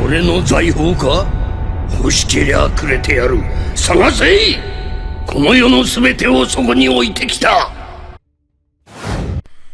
俺の財宝か？欲しけりゃくれてやる。探せ！この世のすべてをそこに置いてきた。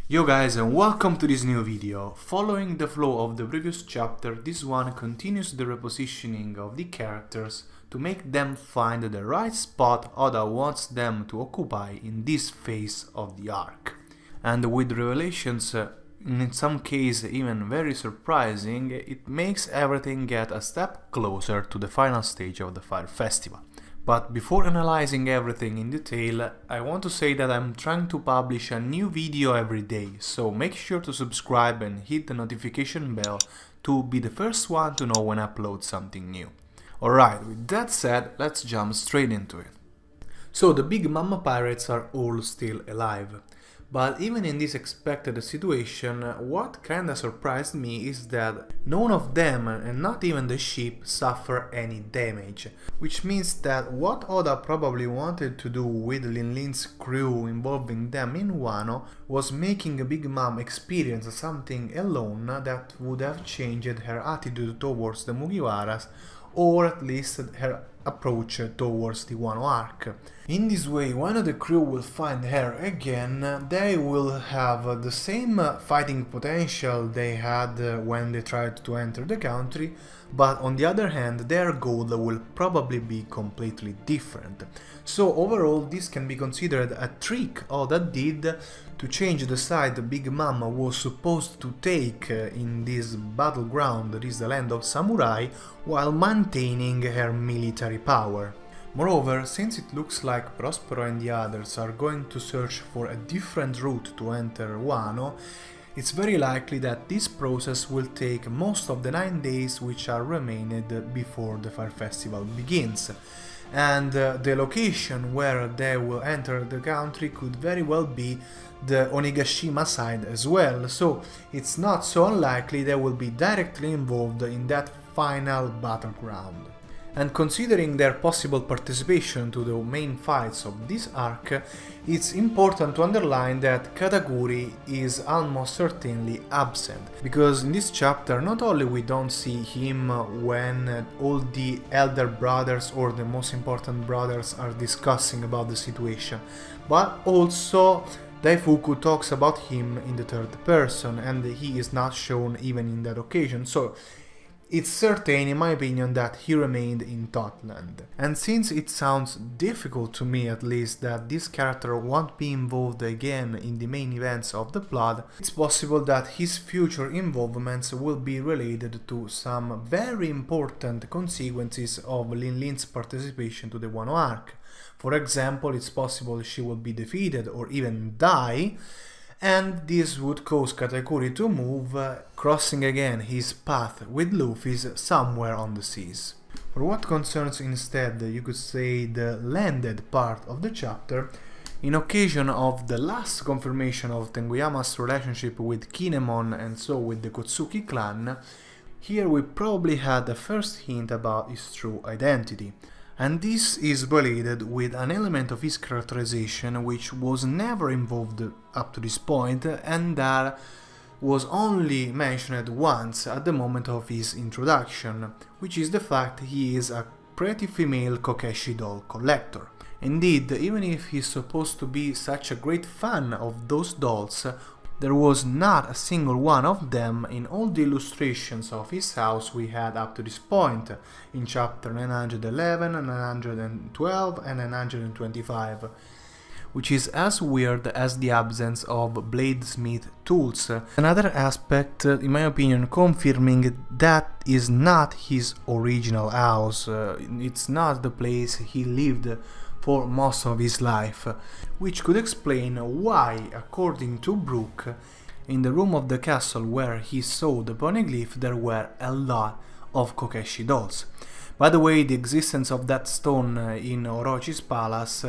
Yo guys, and welcome to this new video. Following the flow of the previous chapter, this one continues the repositioning of the characters to make them find the right spot Oda wants them to occupy in this phase of the arc. And with revelations, in some cases even very surprising, it makes everything get a step closer to the final stage of the Fire Festival. But before analyzing everything in detail, I want to say that I'm trying to publish a new video every day, so make sure to subscribe and hit the notification bell to be the first one to know when I upload something new. Alright, with that said, let's jump straight into it. So the Big Mama pirates are all still alive. But even in this expected situation, what kinda surprised me is that none of them, and not even the ship, suffer any damage. Which means that what Oda probably wanted to do with Lin's crew involving them in Wano was making Big Mom experience something alone that would have changed her attitude towards the Mugiwaras, or at least her approach towards the Wano Arc. In this way, when the crew will find her again, they will have the same fighting potential they had when they tried to enter the country, but on the other hand, their goal will probably be completely different. So overall, this can be considered a trick Oda did to change the side Big Mama was supposed to take in this battleground, that is the land of samurai, while maintaining her military power. Moreover, since it looks like Prospero and the others are going to search for a different route to enter Wano, it's very likely that this process will take most of the 9 days which are remained before the Fire Festival begins. And the location where they will enter the country could very well be the Onigashima side as well, so it's not so unlikely they will be directly involved in that final battleground. And considering their possible participation to the main fights of this arc, it's important to underline that Katakuri is almost certainly absent, because in this chapter not only we don't see him when all the elder brothers or the most important brothers are discussing about the situation, but also Daifuku talks about him in the third person, and he is not shown even in that occasion, so it's certain, in my opinion, that he remained in Totland. And since it sounds difficult to me at least that this character won't be involved again in the main events of the plot, it's possible that his future involvements will be related to some very important consequences of Lin's participation to the Wano Arc. For example, it's possible she will be defeated or even die, and this would cause Katakuri to move, crossing again his path with Luffy's somewhere on the seas. For what concerns instead, you could say, the landed part of the chapter, in occasion of the last confirmation of Tenguyama's relationship with Kinemon and so with the Kotsuki clan, here we probably had the first hint about his true identity. And this is related with an element of his characterization which was never involved up to this point and that was only mentioned once at the moment of his introduction, which is the fact he is a pretty female Kokeshi doll collector. Indeed, even if he's supposed to be such a great fan of those dolls, there was not a single one of them in all the illustrations of his house we had up to this point, in chapter 911, 912 and 925, which is as weird as the absence of bladesmith tools. Another aspect, in my opinion, confirming that is not his original house, it's not the place he lived for most of his life, which could explain why, according to Brook, in the room of the castle where he saw the Poneglyph there were a lot of Kokeshi dolls. By the way, the existence of that stone in Orochi's palace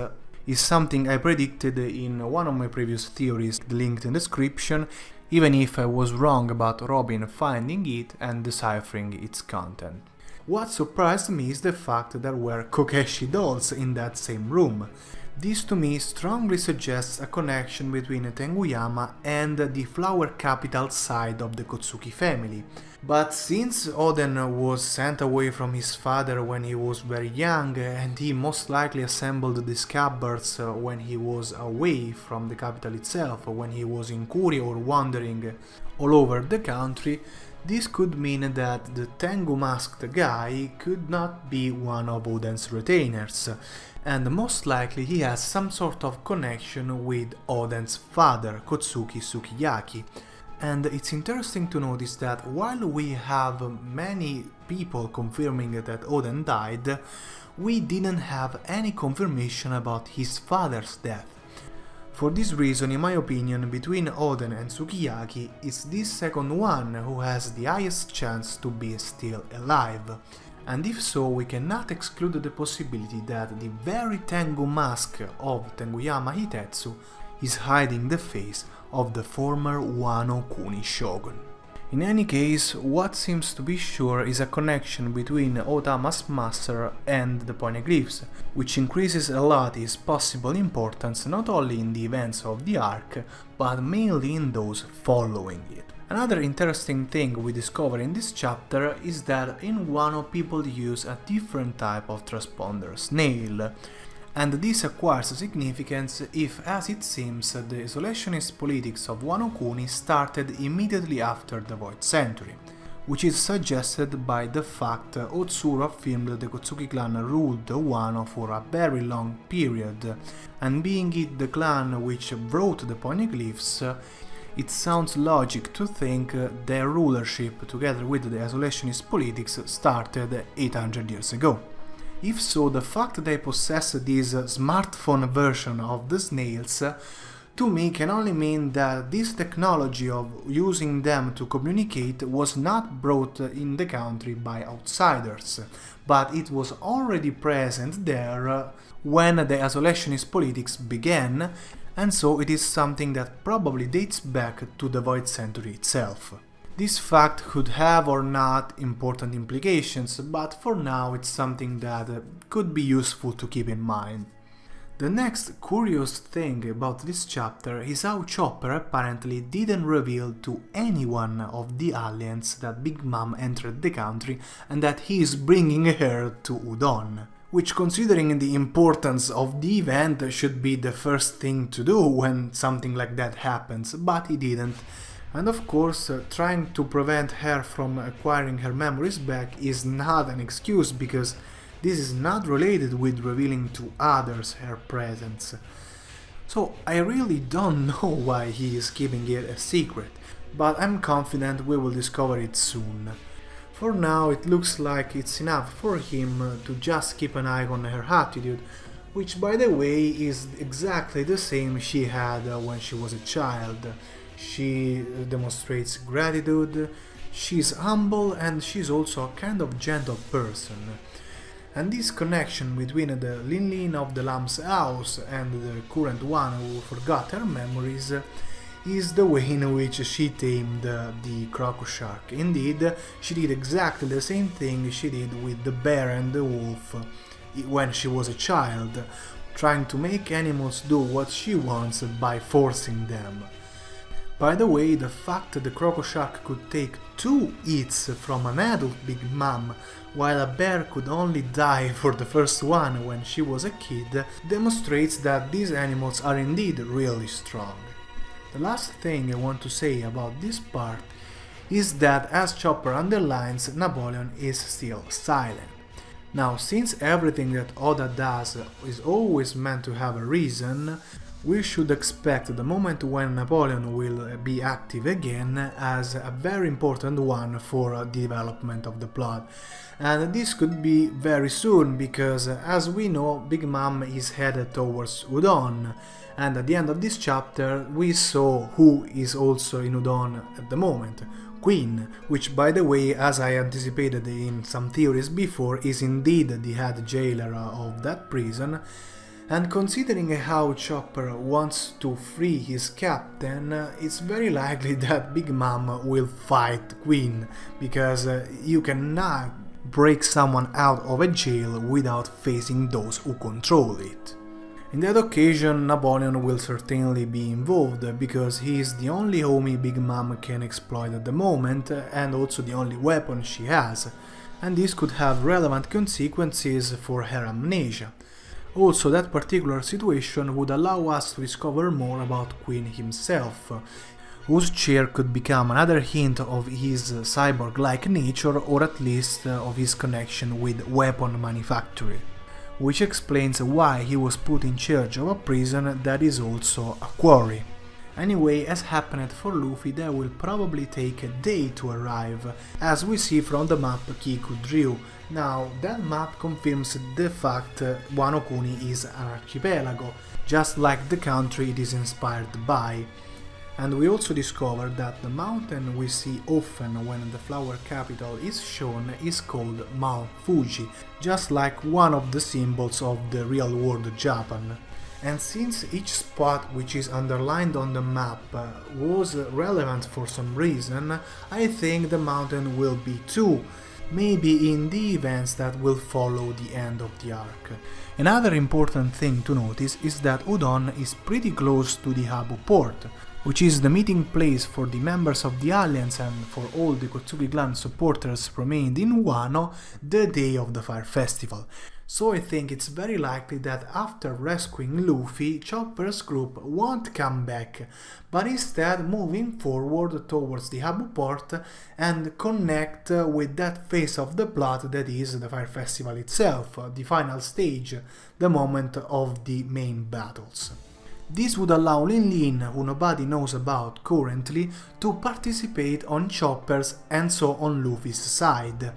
is something I predicted in one of my previous theories linked in the description, even if I was wrong about Robin finding it and deciphering its content. What surprised me is the fact that there were Kokeshi dolls in that same room. This to me strongly suggests a connection between Tenguyama and the flower capital side of the Kozuki family. But since Oden was sent away from his father when he was very young, and he most likely assembled the scabbards when he was away from the capital itself, when he was in Kuri or wandering all over the country, this could mean that the Tengu masked guy could not be one of Oden's retainers, and most likely he has some sort of connection with Oden's father, Kozuki Sukiyaki. And it's interesting to notice that while we have many people confirming that Oden died, we didn't have any confirmation about his father's death. For this reason, in my opinion, between Oden and Sukiyaki, it's this second one who has the highest chance to be still alive. And if so, we cannot exclude the possibility that the very Tengu mask of Tenguyama Hitetsu is hiding the face of the former Wano Kuni shogun. In any case, what seems to be sure is a connection between Otama's master and the Poneglyphs, which increases a lot his possible importance not only in the events of the arc, but mainly in those following it. Another interesting thing we discover in this chapter is that in Wano people use a different type of transponder snail, and this acquires significance if, as it seems, the isolationist politics of Wano Kuni started immediately after the Void Century, which is suggested by the fact Otsuru affirmed the Kozuki clan ruled Wano for a very long period, and being it the clan which wrote the Poneglyphs, it sounds logic to think their rulership together with the isolationist politics started 800 years ago. If so, the fact they possess this smartphone version of the snails to me can only mean that this technology of using them to communicate was not brought in the country by outsiders, but it was already present there when the isolationist politics began, and so it is something that probably dates back to the Void Century itself. This fact could have or not important implications, but for now it's something that could be useful to keep in mind. The next curious thing about this chapter is how Chopper apparently didn't reveal to anyone of the aliens that Big Mom entered the country and that he is bringing her to Udon, which, considering the importance of the event, should be the first thing to do when something like that happens, but he didn't. And of course, trying to prevent her from acquiring her memories back is not an excuse, because this is not related with revealing to others her presence. So I really don't know why he is keeping it a secret, but I'm confident we will discover it soon. For now, it looks like it's enough for him to just keep an eye on her attitude, which by the way is exactly the same she had when she was a child. She demonstrates gratitude, she's humble, and she's also a kind of gentle person. And this connection between the Lin of the Lamb's house and the current one who forgot her memories is the way in which she tamed the crocodile shark. Indeed, she did exactly the same thing she did with the bear and the wolf when she was a child, trying to make animals do what she wants by forcing them. By the way, the fact that the crocodile shark could take 2 hits from an adult Big Mom, while a bear could only die for the first one when she was a kid, demonstrates that these animals are indeed really strong. The last thing I want to say about this part is that, as Chopper underlines, Napoleon is still silent. Now, since everything that Oda does is always meant to have a reason, we should expect the moment when Napoleon will be active again as a very important one for the development of the plot. And this could be very soon, because as we know, Big Mom is headed towards Udon, and at the end of this chapter we saw who is also in Udon at the moment. Queen, which by the way, as I anticipated in some theories before, is indeed the head jailer of that prison. And considering how Chopper wants to free his captain, it's very likely that Big Mom will fight Queen, because you cannot break someone out of a jail without facing those who control it. In that occasion, Napoleon will certainly be involved, because he is the only homie Big Mom can exploit at the moment, and also the only weapon she has, and this could have relevant consequences for her amnesia. Also, that particular situation would allow us to discover more about Queen himself, whose chair could become another hint of his cyborg-like nature, or at least of his connection with weapon manufacturing, which explains why he was put in charge of a prison that is also a quarry. Anyway, as happened for Luffy, that will probably take a day to arrive, as we see from the map Kiku drew. Now, that map confirms the fact Wano Kuni is an archipelago, just like the country it is inspired by. And we also discovered that the mountain we see often when the flower capital is shown is called Mount Fuji, just like one of the symbols of the real world Japan. And since each spot which is underlined on the map was relevant for some reason, I think the mountain will be too, maybe in the events that will follow the end of the arc. Another important thing to notice is that Udon is pretty close to the Habu port, which is the meeting place for the members of the Alliance and for all the Kozuki clan supporters remained in Wano the day of the Fire Festival. So I think it's very likely that after rescuing Luffy, Chopper's group won't come back, but instead moving forward towards the Habu port and connect with that phase of the plot that is the Fire Festival itself, the final stage, the moment of the main battles. This would allow Lin Lin, who nobody knows about currently, to participate on Chopper's and so on Luffy's side.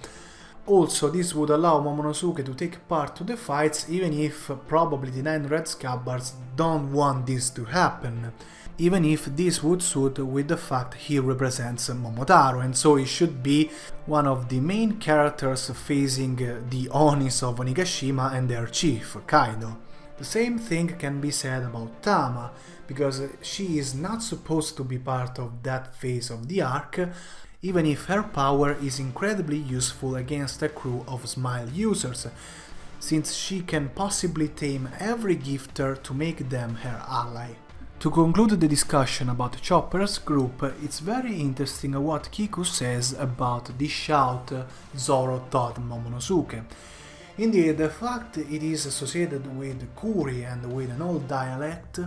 Also, this would allow Momonosuke to take part to the fights, even if probably the 9 Red Scabbards don't want this to happen. Even if this would suit with the fact he represents Momotaro, and so he should be one of the main characters facing the Onis of Onigashima and their chief, Kaido. The same thing can be said about Tama, because she is not supposed to be part of that phase of the arc, even if her power is incredibly useful against a crew of Smile users, since she can possibly tame every gifter to make them her ally. To conclude the discussion about Chopper's group, it's very interesting what Kiku says about the shout Zoro taught Momonosuke. Indeed, the fact it is associated with Kuri and with an old dialect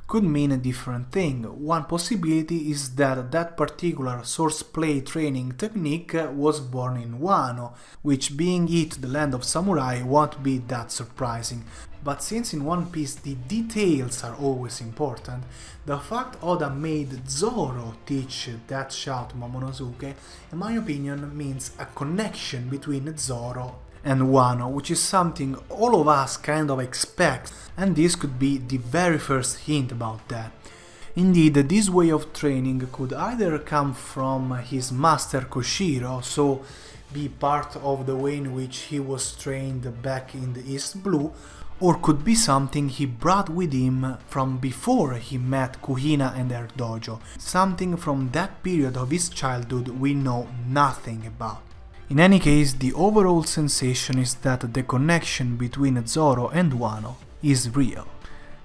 could mean a different thing. One possibility is that that particular swordplay training technique was born in Wano, which being it the land of samurai won't be that surprising. But since in One Piece the details are always important, the fact Oda made Zoro teach that shout Momonosuke, in my opinion, means a connection between Zoro and Wano, which is something all of us kind of expect, and this could be the very first hint about that. Indeed, this way of training could either come from his master Kyoshiro, so be part of the way in which he was trained back in the East Blue, or could be something he brought with him from before he met Kuhina and her dojo, something from that period of his childhood we know nothing about. In any case, the overall sensation is that the connection between Zoro and Wano is real.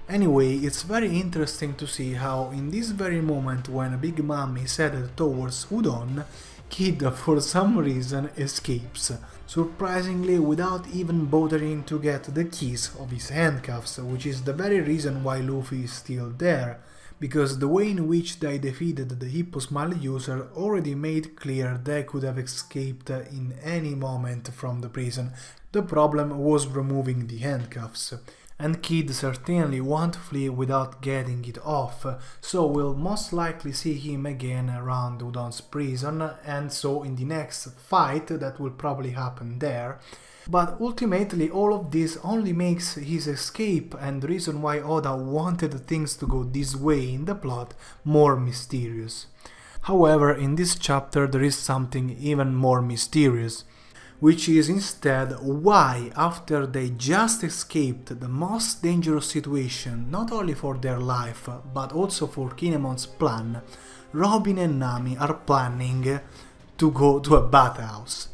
Anyway, it's very interesting to see how in this very moment when Big Mom is headed towards Udon, Kid for some reason escapes, surprisingly without even bothering to get the keys of his handcuffs, which is the very reason why Luffy is still there, because the way in which they defeated the Hippo Smile user already made clear they could have escaped in any moment from the prison. The problem was removing the handcuffs. And Kid certainly won't flee without getting it off, so we'll most likely see him again around Udon's prison, and so in the next fight that will probably happen there. But ultimately all of this only makes his escape and the reason why Oda wanted things to go this way in the plot more mysterious. However, in this chapter there is something even more mysterious, which is instead why, after they just escaped the most dangerous situation not only for their life but also for Kinemon's plan, Robin and Nami are planning to go to a bathhouse.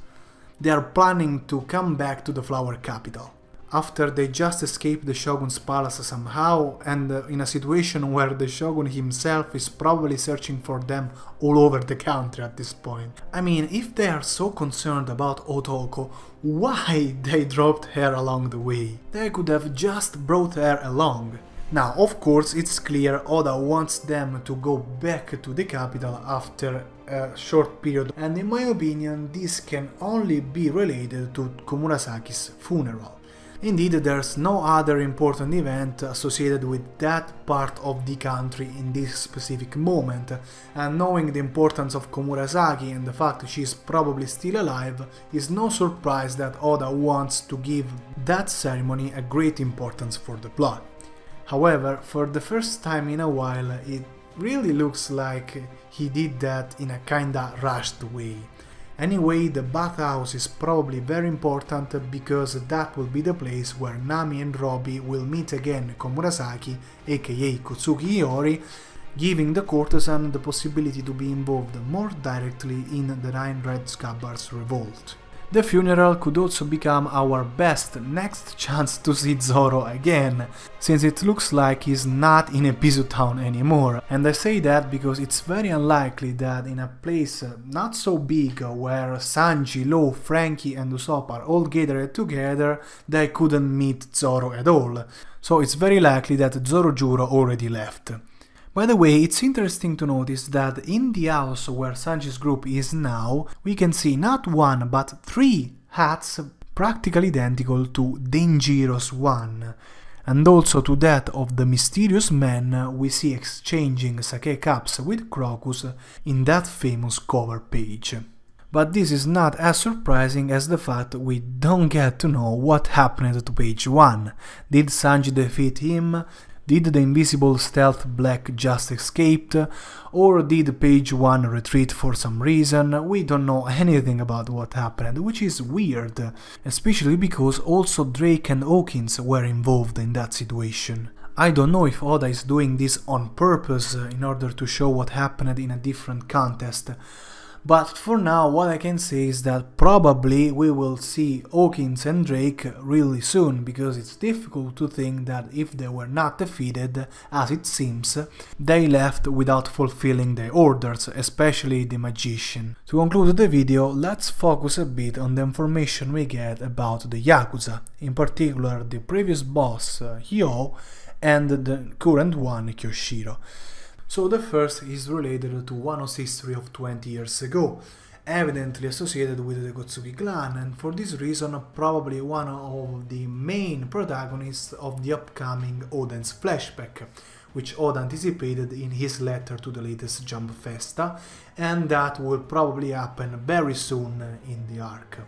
They are planning to come back to the flower capital. after they just escaped the shogun's palace somehow, and in a situation where the shogun himself is probably searching for them all over the country at this point. I mean, if they are so concerned about Otoko, why they dropped her along the way? They could have just brought her along. Now, of course, it's clear Oda wants them to go back to the capital after a short period, and in my opinion this can only be related to Komurasaki's funeral. Indeed, there's no other important event associated with that part of the country in this specific moment, and knowing the importance of Komurasaki and the fact she's probably still alive, is no surprise that Oda wants to give that ceremony a great importance for the plot. However, for the first time in a while, it really looks like he did that in a kinda rushed way. Anyway, the bathhouse is probably very important because that will be the place where Nami and Robbie will meet again Komurasaki, aka Kozuki Iori, giving the courtesan the possibility to be involved more directly in the Nine Red Scabbards revolt. The funeral could also become our best next chance to see Zoro again, since it looks like he's not in Ebisu Town anymore, and I say that because it's very unlikely that in a place not so big where Sanji, Law, Frankie and Usopp are all gathered together, they couldn't meet Zoro at all, so it's very likely that Zorojuro already left. By the way, it's interesting to notice that in the house where Sanji's group is now, we can see not one but 3 hats practically identical to Denjiro's one, and also to that of the mysterious man we see exchanging sake cups with Crocus in that famous cover page. But this is not as surprising as the fact we don't get to know what happened to page 1. Did Sanji defeat him? Did the invisible stealth black just escape, or did page 1 retreat for some reason? We don't know anything about what happened, which is weird, especially because also Drake and Hawkins were involved in that situation. I don't know if Oda is doing this on purpose in order to show what happened in a different contest. But for now, what I can say is that probably we will see Hawkins and Drake really soon, because it's difficult to think that if they were not defeated, as it seems, they left without fulfilling their orders, especially the magician. To conclude the video, let's focus a bit on the information we get about the Yakuza, in particular the previous boss, Hyo, and the current one, Kyoshiro. So the first is related to Wano's history of 20 years ago, evidently associated with the Kozuki clan, and for this reason probably one of the main protagonists of the upcoming Oden's flashback, which Oda anticipated in his letter to the latest Jump Festa, and that will probably happen very soon in the arc.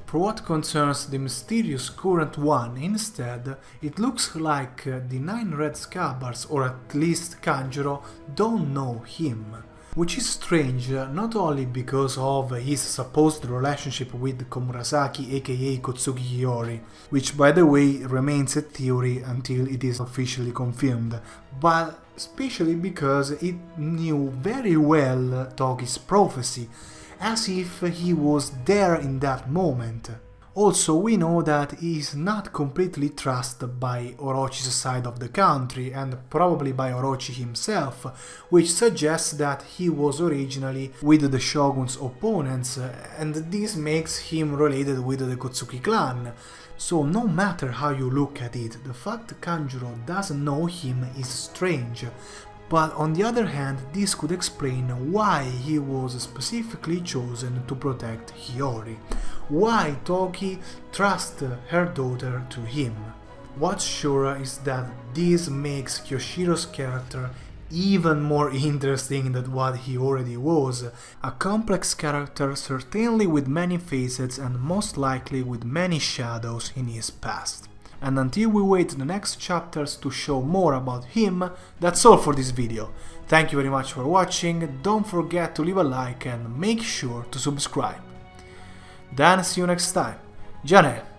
For what concerns the mysterious current one, instead, it looks like the 9 Red Scabbards, or at least Kanjuro, don't know him. Which is strange, not only because of his supposed relationship with Komurasaki aka Kozuki Iori, which by the way remains a theory until it is officially confirmed, but especially because it knew very well Toki's prophecy, as if he was there in that moment. Also, we know that he is not completely trusted by Orochi's side of the country, and probably by Orochi himself, which suggests that he was originally with the shogun's opponents, and this makes him related with the Kozuki clan. So no matter how you look at it, the fact Kanjuro doesn't know him is strange. But on the other hand, this could explain why he was specifically chosen to protect Hiyori, why Toki trusts her daughter to him. What's sure is that this makes Kyoshiro's character even more interesting than what he already was, a complex character certainly with many facets and most likely with many shadows in his past. And until we wait the next chapters to show more about him, that's all for this video. Thank you very much for watching, don't forget to leave a like and make sure to subscribe. Then see you next time. Jane!